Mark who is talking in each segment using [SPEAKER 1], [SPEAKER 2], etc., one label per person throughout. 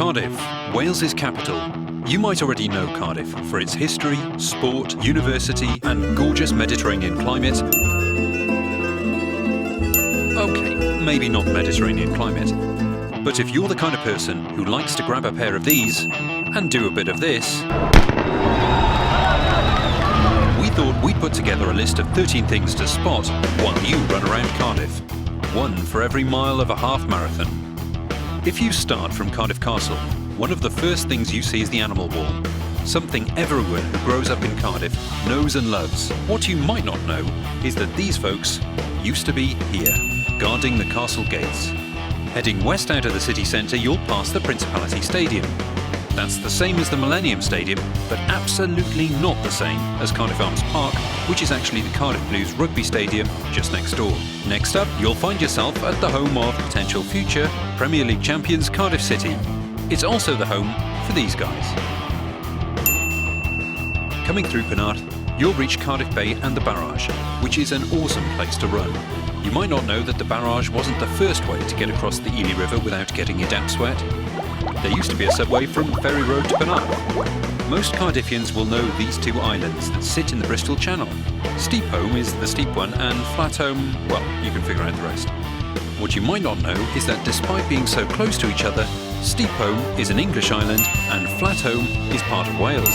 [SPEAKER 1] Cardiff, Wales's capital. You might already know Cardiff for its history, sport, university and gorgeous Mediterranean climate. Okay, maybe not Mediterranean climate. But if you're the kind of person who likes to grab a pair of these and do a bit of this, we thought we'd put together a list of 13 things to spot while you run around Cardiff. One for every mile of a half marathon. If you start from Cardiff Castle, one of the first things you see is the animal wall. Something everyone who grows up in Cardiff knows and loves. What you might not know is that these folks used to be here, guarding the castle gates. Heading west out of the city centre, you'll pass the Principality Stadium. That's the same as the Millennium Stadium, but absolutely not the same as Cardiff Arms Park, which is actually the Cardiff Blues rugby stadium just next door. Next up, you'll find yourself at the home of potential future Premier League champions Cardiff City. It's also the home for these guys. Coming through Penarth, you'll reach Cardiff Bay and the barrage, which is an awesome place to run. You might not know that the barrage wasn't the first way to get across the Ely River without getting your damp sweat. There used to be a subway from Ferry Road to Penarth. Most Cardiffians will know these two islands that sit in the Bristol Channel. Steepholm is the steep one and Flatholm, well, you can figure out the rest. What you might not know is that despite being so close to each other, Steepholm is an English island and Flatholm is part of Wales.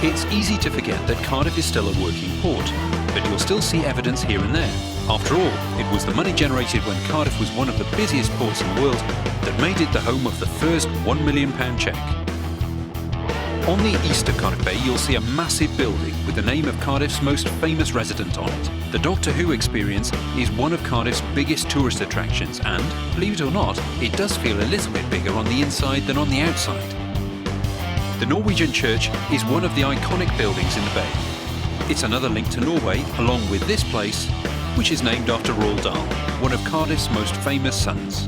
[SPEAKER 1] It's easy to forget that Cardiff is still a working port, but you'll still see evidence here and there. After all, it was the money generated when Cardiff was one of the busiest ports in the world that made it the home of the first £1 million cheque. On the east of Cardiff Bay, you'll see a massive building with the name of Cardiff's most famous resident on it. The Doctor Who experience is one of Cardiff's biggest tourist attractions and, believe it or not, it does feel a little bit bigger on the inside than on the outside. The Norwegian Church is one of the iconic buildings in the bay. It's another link to Norway, along with this place, which is named after Roald Dahl, one of Cardiff's most famous sons.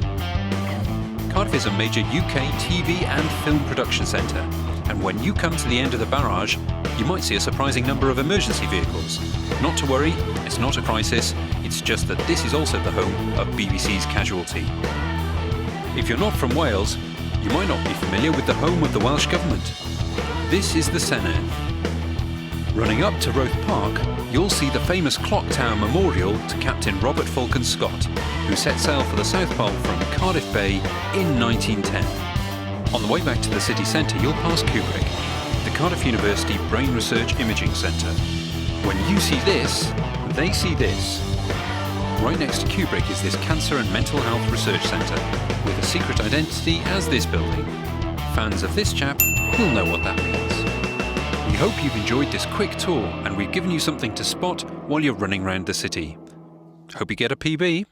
[SPEAKER 1] Cardiff is a major UK TV and film production centre, and when you come to the end of the barrage, you might see a surprising number of emergency vehicles. Not to worry, it's not a crisis, it's just that this is also the home of BBC's Casualty. If you're not from Wales, you might not be familiar with the home of the Welsh Government. This is the Senedd. Running up to Roath Park, you'll see the famous Clock Tower Memorial to Captain Robert Falcon Scott, who set sail for the South Pole from Cardiff Bay in 1910. On the way back to the city centre, you'll pass Kubrick, the Cardiff University Brain Research Imaging Centre. When you see this, they see this. Right next to Kubrick is this Cancer and Mental Health Research Centre, with a secret identity as this building. Fans of this chap will know what that means. We hope you've enjoyed this quick tour and we've given you something to spot while you're running around the city. Hope you get a PB.